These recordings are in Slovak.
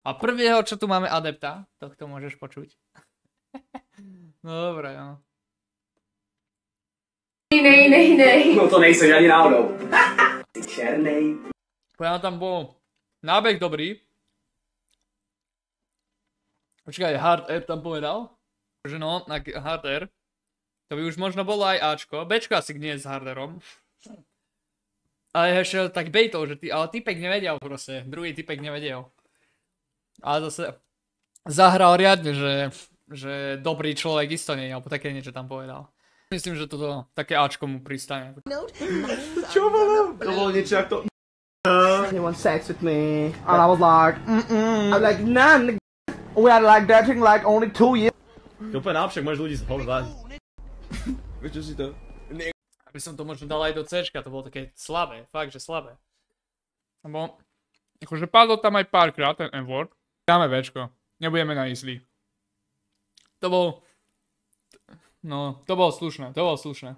A prvého, čo tu máme adepta, tohto môžeš počuť. No dobré, no. Nej. No to nejseš ani náhodou. Ty černej. Poďme tam bol nábeh dobrý. Počkaj, hard air tam povedal? Že no, na hard air. To by už možno bolo aj Ačko. Bčko asi nie s harderom. Ale ešte tak bejtol, že ale typek nevedel proste. Druhý typek nevedel. Ale zase zahral riadne, že dobrý človek isto nie, alebo také niečo tam povedal. Myslím, že toto také Ačko mu pristane. Čo bolo? To bolo niečo jak to... He wants sex with me, and I was like, I'm like, nah, we had like dating like only 2 years. To úplne naopak, môžeš ľudí zhovať. Prečo si to? Aby som to možno dal aj do Cčka, to bolo také slabé, fakt, že slabé. Lebo, akože padlo tam aj párkrát ten N-word. Dáme Bčko, nebudeme na easy. To bol... No, to bolo slušné, to bolo slušné.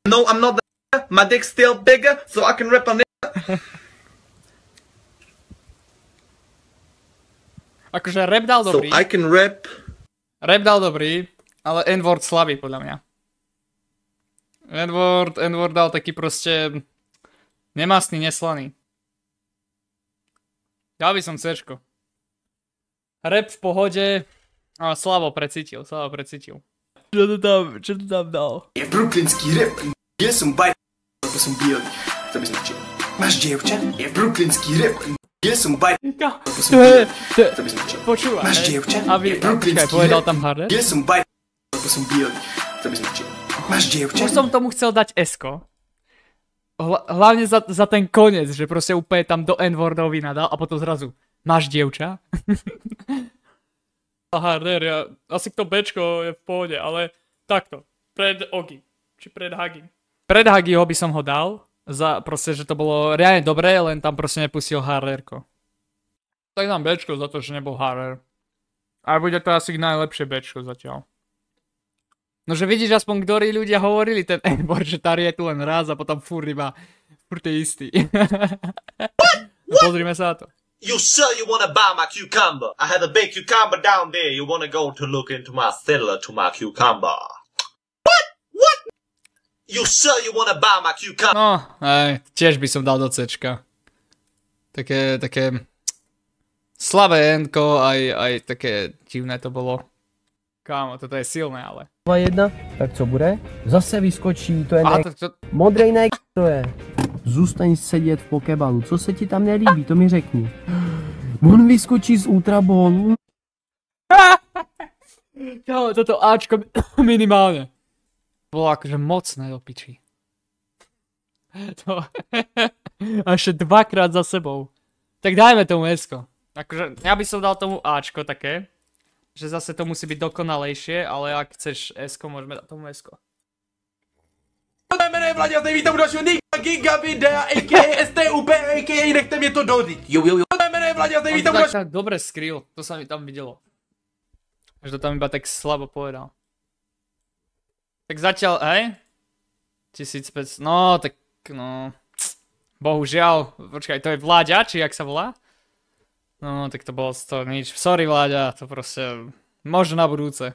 No, I'm not the my dick's still bigger, so I can rap on it. Akože rap dal dobrý. So I can rap. Rap dal dobrý, ale N-word slabý podľa mňa. N-word dal taký proste nemastný, neslaný. Dal by som Cčko. Rap v pohode, ale slabo precítil. Čo to tam dal? Je brooklynský rap, je som bajt, lebo som bielý. To by značilo. Máš dievča? Je brooklynský rap, je som bajt, lebo som bielý. To by značilo. Počúvaj. Máš dievča? Aby, Je brooklynský povedal rap, tam harder? je som bajt, lebo som bielý. To by značilo. Máš dievča? Už som tomu chcel dať S-ko. Hlavne za ten koniec, že proste úplne tam do N-wordovi nadal a potom zrazu máš dievča? Harder, ja, asi to Bčko je v pohode, ale takto, pred Ogi, či pred Hagi. Pred Hagiho by som ho dal, za proste, že to bolo reálne dobré, len tam proste nepustil Harderko. Tak dám Bčko za to, že nebol Harder. A bude to asi najlepšie Bčko zatiaľ. No že vidíš aspoň, ktorí ľudia hovorili ten N-word, že Tari je tu len raz a potom furt je istý. No pozrime sa na to. You sure you wanna buy my cucumber? I have a big cucumber down there. You wanna go to look into my cellar to my cucumber? What? You sure you wanna buy my cucumber? No, aj, tiež by som dal do Cčka. Také slabé N-ko, aj také divné to bolo. Kámo, toto je silné, ale. 2-1, tak co bude? Zase vyskočí, to je to... modrej to je. Zůstaň sedět v pokebalu, co se ti tam nelíbí, to mi řekni. On vyskočí z ultrabolu. Kámo, toto Ačko minimálne. Bolo akože mocné do piči. To... A ešte dvakrát za sebou. Tak dajme tomu S-ko. Akože, ja by som dal tomu Ačko také. Že zase to musí byť dokonalejšie, ale ak chceš S-ko, môžeme dať tomu S-ko. Jmenuji Vlaďa, zde vítám u dalšího Gigavidea, a.k.a. STUP, a.k.a. nechte mě to dodit. Jo. Jmenuji Vlaďa, zde vítám u dalšího... Tak dobre skryl, to sa mi tam videlo. Až to tam iba tak slabo povedal. Tak zatiaľ, hej? 1500, no, tak, no... Bohužiaľ, počkaj, to je Vláďa, či jak sa volá? No, tak to bolo to nič. Sorry, Vláďa, to proste... Možno na budúce.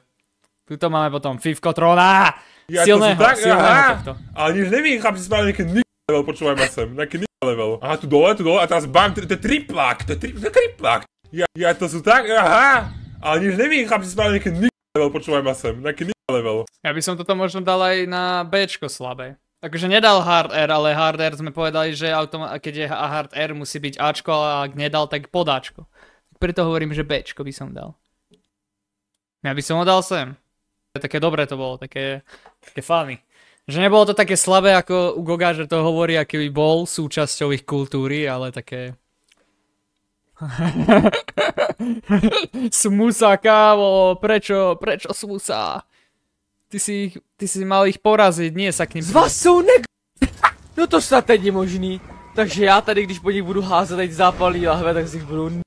Tuto máme potom Fivko Trona. Ja silného tohto. Ale nič nevím, chlapci, spravili nejaký level, počúvaj ma sem. Nejaký level. Aha, tu dole, a teraz bang, to je triplák, to je triplák. Ja to sú tak, aha. Ale nič nevím, chlapci, spravili nejaký level, počúvaj ma sem. Nejaký level. Ja by som toto možno dal aj na Bčko slabé. Takže nedal hard R, ale hard R sme povedali, že keď je hard R musí byť Ačko, a ak nedal, tak pod Ačko. Preto hovorím, že Bčko by som dal. Ja by som ho dal sem. Také dobré to bolo, také funny. Že nebolo to také slabé ako u Goga, že to hovorí, aký by bol súčasťou ich kultúry, ale také... Smusa, kámo, prečo smusa? Ty si mal ich porazit, nie sa k ním... Z vás jsou No to snad není možný. Takže já tady, když po nich budu házet teď zápalný lahve, tak si jich budu...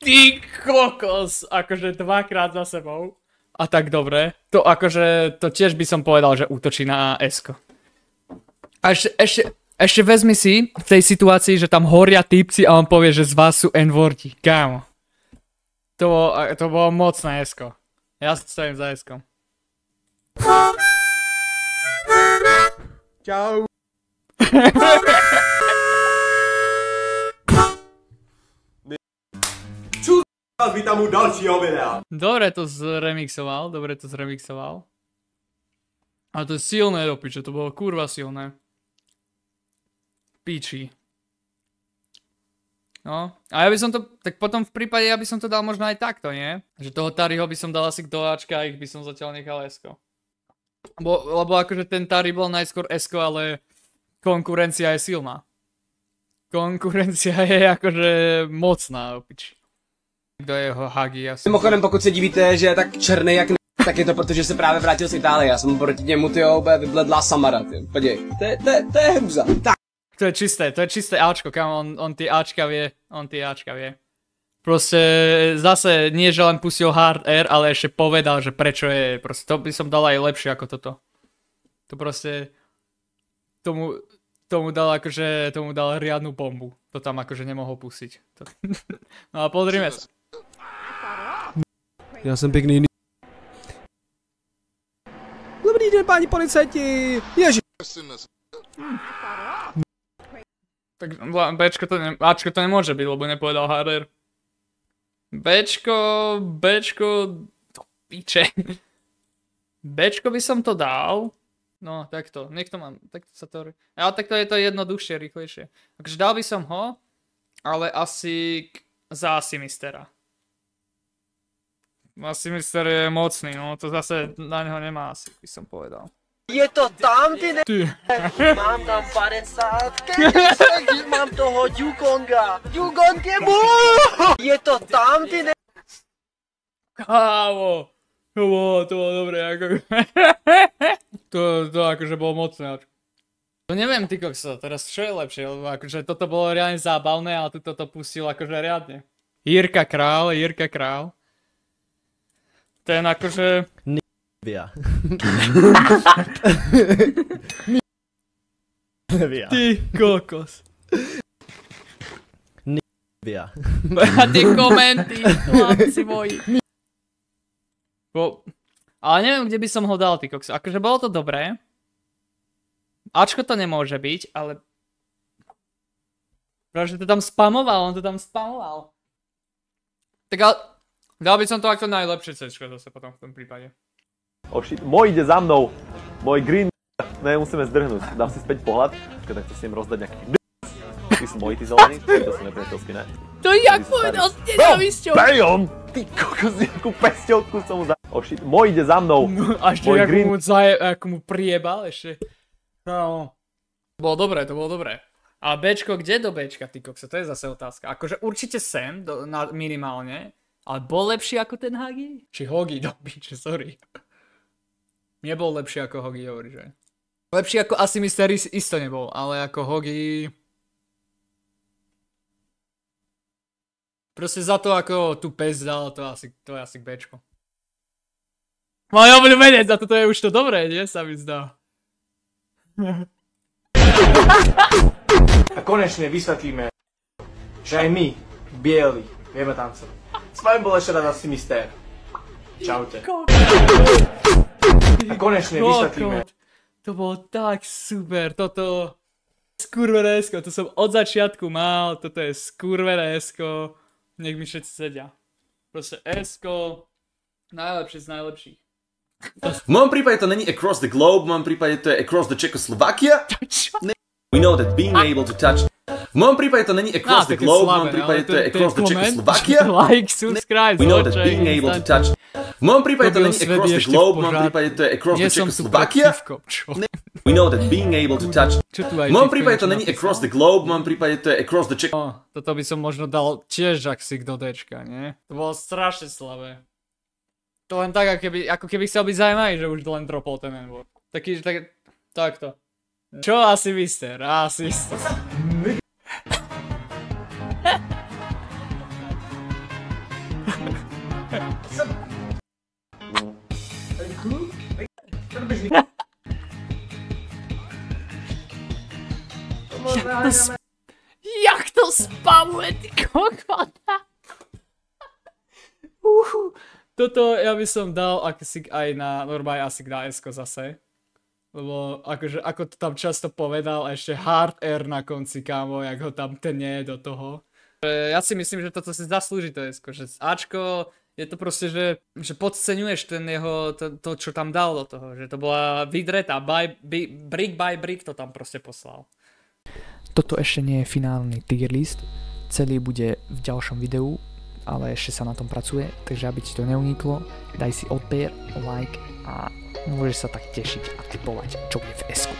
Ty kokos, akože dvakrát za sebou. A tak dobre, to akože, to tiež by som povedal, že útočí na S-ko. A Ešte vezmi si v tej situácii, že tam horia typci a on povie, že z vás sú N-wordi. Kámo. To bolo mocné esko. Ja si stojím za eskom. Čau. Vítám u dalšího videa. Dobre to zremixoval. Ale to je silné do piče, to bolo kurva silné. Píči. No, a ja by som to, tak potom v prípade ja by som to dal možno aj takto, nie? Že toho Tariho by som dal asi do Ačka a ich by som zatiaľ nechal S-ko. Lebo akože ten Tari bol najskôr S-ko, ale konkurencia je silná. Konkurencia je akože mocná, opič. Kdo je jeho Hagi asi. Mimochodem, pokud se divíte, že je tak černý jak tak je to, protože se právě vrátil z Itálie. Já jsem proti němu, tyjo, vybledlá Samara, tyjo. Podívej, to je hruza. Tak. To je čisté Ačko, kam on tie Ačka vie, Proste zase nie, že len pustil hard R, ale ešte povedal, že prečo je, proste to by som dal aj lepšie ako toto. To proste, tomu dal riadnu bombu, to tam akože nemohol pustiť. No a pozrime sa. Já jsem pěkný. Dobrý den, páni policajti. Ježi. Tak Ačko to nemôže byť, lebo nepovedal HRR. Bčko, to piče. Bčko by som to dal. No, takto, nech to mám, takto sa to... Ale takto je to jednoduchšie, rýchlejšie. Takže dal by som ho, ale asi za Asimistera. Asimister je mocný, no to zase na neho nemá asi, by som povedal. Je to tam, ty ne... Ty. Mám tam 50, mám toho Yukonga. Yukong je môj! Je to tam, ty ne... Kámo, to bolo dobré, ako... to akože bolo mocné. To neviem, ty kokso, teraz čo je lepšie, lebo akože toto bolo reálne zábavné, ale tu toto pustil akože riadne. Jirka Král. Ten akože... Via. Ty kokos. Via. A tie komenty, chlapci moji. Ale neviem, kde by som ho dal, ty kokos. Akože bolo to dobré. Ačko to nemôže byť, ale... Protože on to tam spamoval. Tak ale... Dal by som to ako najlepšie C-čko zase potom v tom prípade. Oh shit, môj ide za mnou. Môj green. Ne, musíme zdrhnúť. Dám si späť pohľad. Tak to si im rozdať nejaký Ty sú moji, ty zelený. To sú nepriateľský, ne? To jak povedal s nenávisťou. Damn! Ty kokos, nejakú pesťovku som mu za... Oh shit, môj ide za mnou. Až to ako mu priebal ešte. No. To bolo dobré. A Bčko, kde do Bčka, ty kokso? To je zase otázka. Akože určite sem, minimálne. Ale bol lepší ako ten Hagi? Či Hogi, do piče, sorry. Nebol lepší ako Hogi, hovorí, že? Lepší ako Asimister isto nebol, ale ako Hogi... Proste za to, ako tu pes dal, to je asi Bčko. No ja budem vedieť, za toto je už to dobré, nie? Sa mi zdá. A konečne vysvetlíme, že aj my, bieli, vieme tancovať. S vami bol ešte raz Asimister. Čaute. A konečne vysvetlíme. To bolo tak super, toto... Skurvené esko, to som od začiatku mal, toto je skurvené esko. Nech mi všetci sedia. Proste esko, najlepšie z najlepších. V mojom prípade to není across the globe, v mojom prípade to je across the Czechoslovakia. We know that being able to touch... V mojom prípade to není across the globe, v mojom prípade to je across the Czechoslovakia. Like, subscribe, we know that being able to touch... V mojom prípade to není across the globe, v mojom prípade to je across the Czechoslovakia. We know that being able to touch... V mojom prípade to není across the globe, v mojom prípade to je across the Czechoslovakia. Toto by som možno dal tiež aksik do Dčka, nie? To bolo strašne slabé. To len tak, ako keby chcel byť zaujímavý, že už len dropol ten N-word. Takto. Čo asi mister? Asi mister. Jak to spamuje, ty kokota? Toto ja by som dal aj na, normálne asi na S-ko zase. Lebo akože, ako to tam často povedal, ešte hard air na konci, kámo, jak ho tam tne do toho. Ja si myslím, že toto si zaslúži to S-ko, že Ačko je to proste, že podceňuješ ten jeho, to čo tam dal do toho, že to bola vydretá, brick by brick to tam proste poslal. Toto ešte nie je finálny tier list, celý bude v ďalšom videu, ale ešte sa na tom pracuje, takže aby ti to neuniklo, daj si odber, like a môžeš sa tak tešiť a tipovať, čo bude v S-ku.